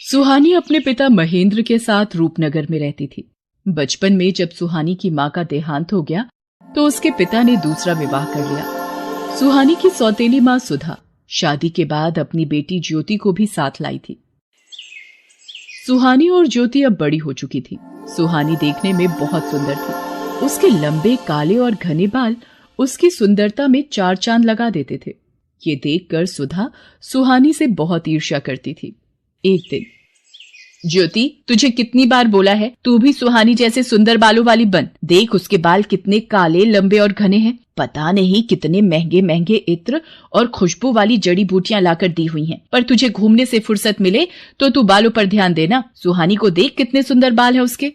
सुहानी अपने पिता महेंद्र के साथ रूपनगर में रहती थी। बचपन में जब सुहानी की मां का देहांत हो गया तो उसके पिता ने दूसरा विवाह कर लिया। सुहानी की सौतेली मां सुधा शादी के बाद अपनी बेटी ज्योति को भी साथ लाई थी। सुहानी और ज्योति अब बड़ी हो चुकी थी। सुहानी देखने में बहुत सुंदर थी। उसके लंबे काले और घने बाल उसकी सुंदरता में चार चांद लगा देते थे। ये देखकर सुधा सुहानी से बहुत ईर्ष्या करती थी। एक दिन, ज्योति, तुझे कितनी बार बोला है तू भी सुहानी जैसे सुंदर बालों वाली बन। देख उसके बाल कितने काले, लंबे और घने हैं। पता नहीं कितने महंगे महंगे इत्र और खुशबू वाली जड़ी बूटियां लाकर दी हुई हैं। पर तुझे घूमने से फुर्सत मिले तो तू बालों पर ध्यान देना। सुहानी को देख कितने सुंदर बाल है उसके।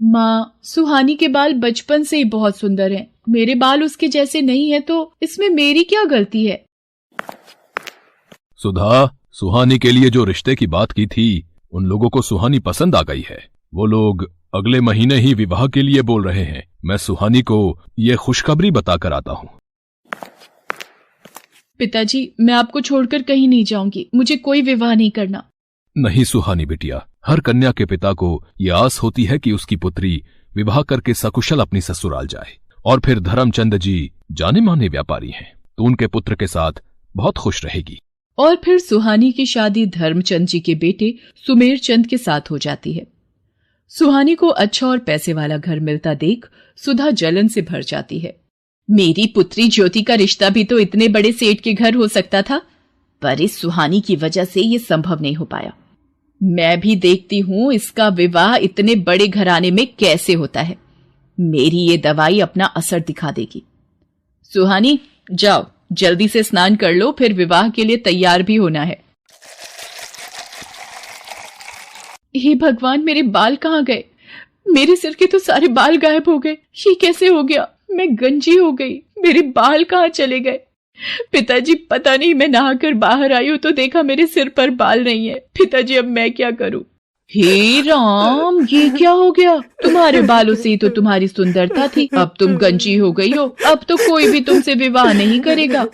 माँ, सुहानी के बाल बचपन से ही बहुत सुंदर हैं। मेरे बाल उसके जैसे नहीं है तो इसमें मेरी क्या गलती है? सुधा, सुहानी के लिए जो रिश्ते की बात की थी उन लोगों को सुहानी पसंद आ गई है। वो लोग अगले महीने ही विवाह के लिए बोल रहे हैं। मैं सुहानी को ये खुशखबरी बताकर आता हूँ। पिताजी, मैं आपको छोड़कर कहीं नहीं जाऊंगी। मुझे कोई विवाह नहीं करना। नहीं सुहानी बिटिया, हर कन्या के पिता को ये आस होती है कि उसकी पुत्री विवाह करके सकुशल अपनी ससुराल जाए। और फिर धर्मचंद जी जाने माने व्यापारी हैं, तो उनके पुत्र के साथ बहुत खुश रहेगी। और फिर सुहानी की शादी धर्मचंद जी के बेटे सुमेर चंद के साथ हो जाती है। सुहानी को अच्छा और पैसे वाला घर मिलता देख सुधा जलन से भर जाती है। मेरी पुत्री ज्योति का रिश्ता भी तो इतने बड़े सेठ के घर हो सकता था, पर इस सुहानी की वजह से ये संभव नहीं हो पाया। मैं भी देखती हूँ इसका विवाह इतने बड़े घराने में कैसे होता है। मेरी ये दवाई अपना असर दिखा देगी। सुहानी, जाओ जल्दी से स्नान कर लो, फिर विवाह के लिए तैयार भी होना है। हे भगवान, मेरे बाल कहाँ गए? मेरे सिर के तो सारे बाल गायब हो गए। ये कैसे हो गया? मैं गंजी हो गई। मेरे बाल कहाँ चले गए? पिताजी, पता नहीं, मैं नहाकर बाहर आई हूं तो देखा मेरे सिर पर बाल नहीं है। पिताजी, अब मैं क्या करूं? हे राम, ये क्या हो गया? तुम्हारे बालों से ही तो तुम्हारी सुंदरता थी। अब तुम गंजी हो गई हो। अब तो कोई भी तुमसे विवाह नहीं करेगा।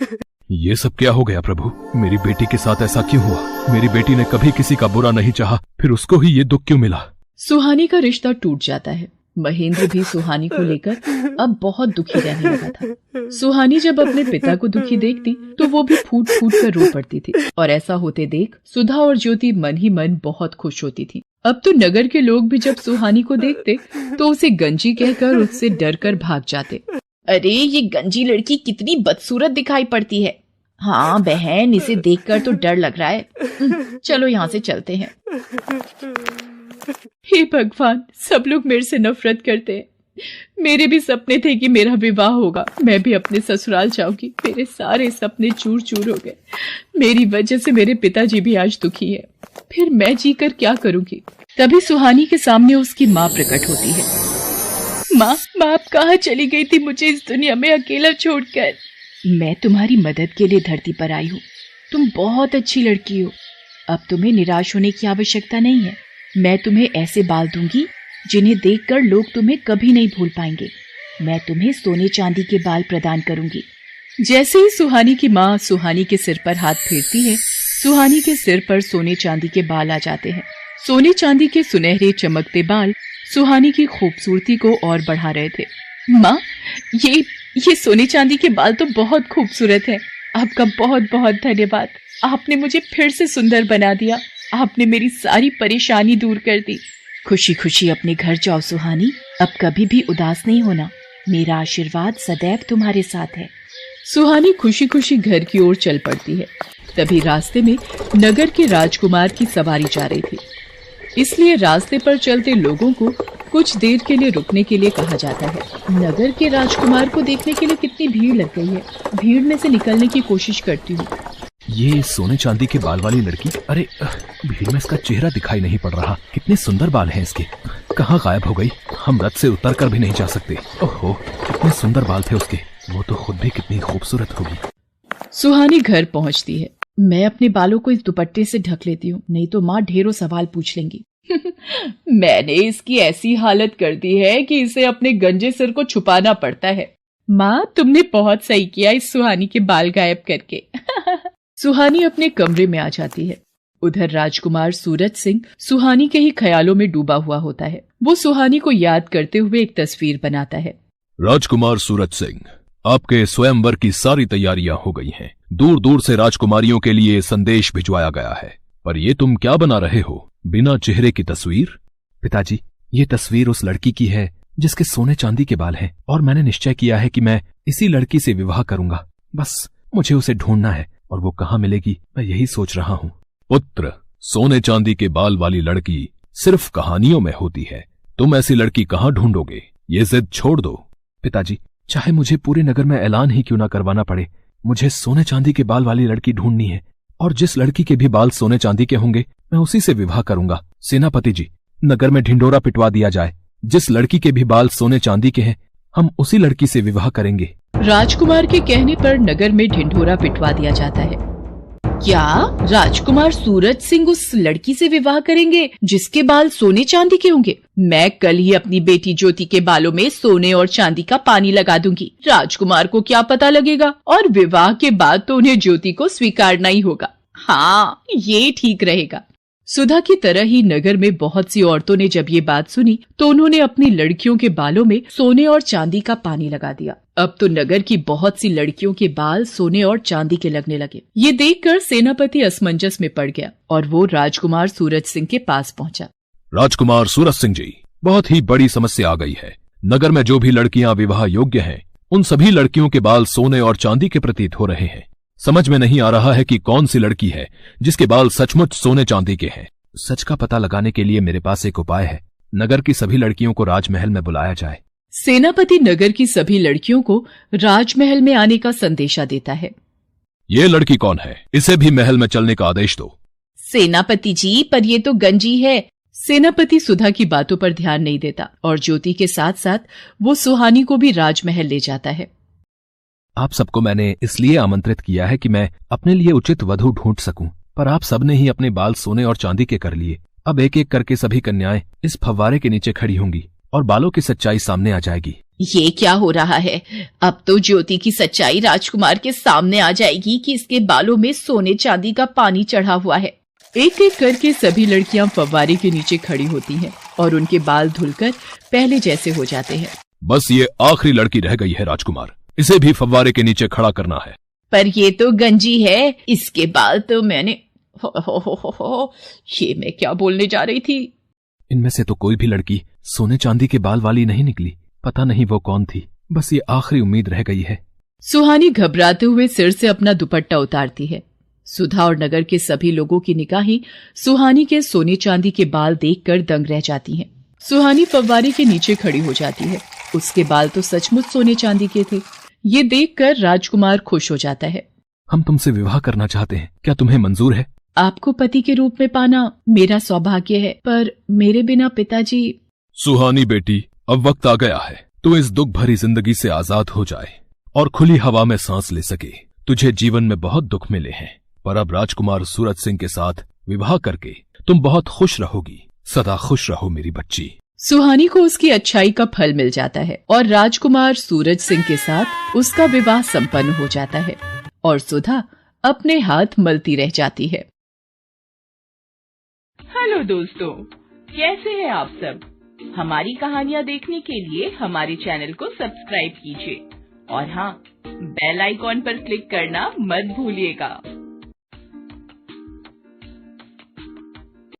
ये सब क्या हो गया प्रभु? मेरी बेटी के साथ ऐसा क्यों हुआ? मेरी बेटी ने कभी किसी का बुरा नहीं चाहा, फिर उसको ही ये दुख क्यों मिला? सुहानी का रिश्ता टूट जाता है। महेंद्र भी सुहानी को लेकर अब बहुत दुखी रहने लगा था। सुहानी जब अपने पिता को दुखी देखती तो वो भी फूट फूट कर रो पड़ती थी। और ऐसा होते देख सुधा और ज्योति मन ही मन बहुत खुश होती थी। अब तो नगर के लोग भी जब सुहानी को देखते तो उसे गंजी कहकर उससे डर कर भाग जाते। अरे, ये गंजी लड़की कितनी बदसूरत दिखाई पड़ती है। हाँ बहन, इसे देखकर तो डर लग रहा है। चलो यहाँ से चलते हैं। हे भगवान, सब लोग मेरे से नफरत करते हैं। मेरे भी सपने थे कि मेरा विवाह होगा, मैं भी अपने ससुराल जाऊंगी। मेरे सारे सपने चूर चूर हो गए। मेरी वजह से मेरे पिताजी भी आज दुखी है। फिर मैं जीकर क्या करूंगी? तभी सुहानी के सामने उसकी माँ प्रकट होती है। माँ, आप कहाँ चली गई थी मुझे इस दुनिया में अकेला छोड़कर? मैं तुम्हारी मदद के लिए धरती पर आई हूँ। तुम बहुत अच्छी लड़की हो। अब तुम्हें निराश होने की आवश्यकता नहीं है। मैं तुम्हें ऐसे बाल दूंगी जिन्हें देखकर लोग तुम्हें कभी नहीं भूल पाएंगे। मैं तुम्हें सोने चांदी के बाल प्रदान करूंगी। जैसे ही सुहानी की माँ सुहानी के सिर पर हाथ फेरती है, सुहानी के सिर पर सोने चांदी के बाल आ जाते हैं। सोने चांदी के सुनहरे चमकते बाल सुहानी की खूबसूरती को और बढ़ा रहे थे। माँ, ये सोने चांदी के बाल तो बहुत खूबसूरत है। आपका बहुत बहुत धन्यवाद। आपने मुझे फिर से सुंदर बना दिया। आपने मेरी सारी परेशानी दूर कर दी। खुशी खुशी अपने घर जाओ सुहानी। अब कभी भी उदास नहीं होना। मेरा आशीर्वाद सदैव तुम्हारे साथ है। सुहानी खुशी खुशी घर की ओर चल पड़ती है। तभी रास्ते में नगर के राजकुमार की सवारी जा रही थी, इसलिए रास्ते पर चलते लोगों को कुछ देर के लिए रुकने के लिए कहा जाता है। नगर के राजकुमार को देखने के लिए कितनी भीड़ लग गई है। भीड़ में से निकलने की कोशिश करती हूँ। ये सोने चांदी के बाल वाली लड़की, अरे भीड़ में इसका चेहरा दिखाई नहीं पड़ रहा। कितने सुंदर बाल हैं इसके। कहाँ गायब हो गई? हम रथ से उतर कर भी नहीं जा सकते। ओहो, कितने सुंदर बाल थे उसके। वो तो खुद भी कितनी खूबसूरत होगी। सुहानी घर पहुंचती है। मैं अपने बालों को इस दुपट्टे से ढक लेती हूँ, नहीं तो माँ ढेरों सवाल पूछ लेंगी। मैंने इसकी ऐसी हालत कर दी है कि इसे अपने गंजे सिर को छुपाना पड़ता है। माँ, तुमने बहुत सही किया इस सुहानी के बाल गायब करके। सुहानी अपने कमरे में आ जाती है। उधर राजकुमार सूरज सिंह सुहानी के ही ख्यालों में डूबा हुआ होता है। वो सुहानी को याद करते हुए एक तस्वीर बनाता है। राजकुमार सूरज सिंह, आपके स्वयंवर की सारी तैयारियां हो गई हैं। दूर दूर से राजकुमारियों के लिए संदेश भिजवाया गया है, पर ये तुम क्या बना रहे हो? बिना चेहरे की तस्वीर? पिताजी, ये तस्वीर उस लड़की की है जिसके सोने चांदी के बाल हैं, और मैंने निश्चय किया है कि मैं इसी लड़की से विवाह करूंगा। बस मुझे उसे ढूंढना है, और वो कहाँ मिलेगी मैं यही सोच रहा हूँ। पुत्र, सोने चांदी के बाल वाली लड़की सिर्फ कहानियों में होती है। तुम ऐसी लड़की कहाँ ढूंढोगे? ये जिद छोड़ दो। पिताजी, चाहे मुझे पूरे नगर में ऐलान ही क्यों ना करवाना पड़े, मुझे सोने चांदी के बाल वाली लड़की ढूंढनी है, और जिस लड़की के भी बाल सोने चांदी के होंगे मैं उसी से विवाह करूंगा। सेनापति जी, नगर में ढिंढोरा पिटवा दिया जाए। जिस लड़की के भी बाल सोने चांदी के हैं हम उसी लड़की से विवाह करेंगे। राजकुमार के कहने पर नगर में ढिंढोरा पिटवा दिया जाता है। क्या राजकुमार सूरज सिंह उस लड़की से विवाह करेंगे जिसके बाल सोने चांदी के होंगे? मैं कल ही अपनी बेटी ज्योति के बालों में सोने और चांदी का पानी लगा दूंगी। राजकुमार को क्या पता लगेगा, और विवाह के बाद तो उन्हें ज्योति को स्वीकारना ही होगा। हाँ, ये ठीक रहेगा। सुधा की तरह ही नगर में बहुत सी औरतों ने जब ये बात सुनी तो उन्होंने अपनी लड़कियों के बालों में सोने और चांदी का पानी लगा दिया। अब तो नगर की बहुत सी लड़कियों के बाल सोने और चांदी के लगने लगे। ये देखकर सेनापति असमंजस में पड़ गया और वो राजकुमार सूरज सिंह के पास पहुंचा। राजकुमार सूरज सिंह जी, बहुत ही बड़ी समस्या आ गई है। नगर में जो भी लड़कियां विवाह योग्य हैं, उन सभी लड़कियों के बाल सोने और चांदी के प्रतीत हो रहे हैं। समझ में नहीं आ रहा है कि कौन सी लड़की है जिसके बाल सचमुच सोने चांदी के हैं। सच का पता लगाने के लिए मेरे पास एक उपाय है। नगर की सभी लड़कियों को राजमहल में बुलाया जाए। सेनापति नगर की सभी लड़कियों को राजमहल में आने का संदेशा देता है। ये लड़की कौन है? इसे भी महल में चलने का आदेश दो। सेनापति जी, पर ये तो गंजी है। सेनापति सुधा की बातों पर ध्यान नहीं देता और ज्योति के साथ साथ वो सुहानी को भी राजमहल ले जाता है। आप सबको मैंने इसलिए आमंत्रित किया है कि मैं अपने लिए उचित वधू ढूंढ सकूं, पर आप सबने ही अपने बाल सोने और चांदी के कर लिए। अब एक एक करके सभी कन्याएं इस फव्वारे के नीचे खड़ी होंगी और बालों की सच्चाई सामने आ जाएगी। ये क्या हो रहा है? अब तो ज्योति की सच्चाई राजकुमार के सामने आ जाएगी कि इसके बालों में सोने चांदी का पानी चढ़ा हुआ है। एक एक करके सभी लड़कियां फव्वारे के नीचे खड़ी होती हैं और उनके बाल धुलकर पहले जैसे हो जाते हैं। बस ये आखिरी लड़की रह गई है राजकुमार, इसे भी फव्वारे के नीचे खड़ा करना है। पर ये तो गंजी है, इसके बाल तो मैंने ये मैं क्या बोलने जा रही थी। इनमें से तो कोई भी लड़की सोने चांदी के बाल वाली नहीं निकली। पता नहीं वो कौन थी। बस ये आखिरी उम्मीद रह गई है। सुहानी घबराते हुए सिर से अपना दुपट्टा उतारती है। सुधा और नगर के सभी लोगों की निगाहें सुहानी के सोने चांदी के बाल देखकर दंग रह जाती हैं। सुहानी फव्वारे के नीचे खड़ी हो जाती है। उसके बाल तो सचमुच सोने चांदी के थे। ये देखकर राजकुमार खुश हो जाता है। हम तुमसे विवाह करना चाहते हैं, क्या तुम्हें मंजूर है? आपको पति के रूप में पाना मेरा सौभाग्य है, पर मेरे बिना पिताजी। सुहानी बेटी, अब वक्त आ गया है तू इस दुख भरी जिंदगी से आजाद हो जाए और खुली हवा में सांस ले सके। तुझे जीवन में बहुत दुख मिले हैं, पर अब राजकुमार सूरज सिंह के साथ विवाह करके तुम बहुत खुश रहोगी। सदा खुश रहो मेरी बच्ची। सुहानी को उसकी अच्छाई का फल मिल जाता है और राजकुमार सूरज सिंह के साथ उसका विवाह संपन्न हो जाता है और सुधा अपने हाथ मलती रह जाती है। हेलो दोस्तों, कैसे हैं आप सब? हमारी कहानियाँ देखने के लिए हमारे चैनल को सब्सक्राइब कीजिए और हाँ, बेल आइकॉन पर क्लिक करना मत भूलिएगा।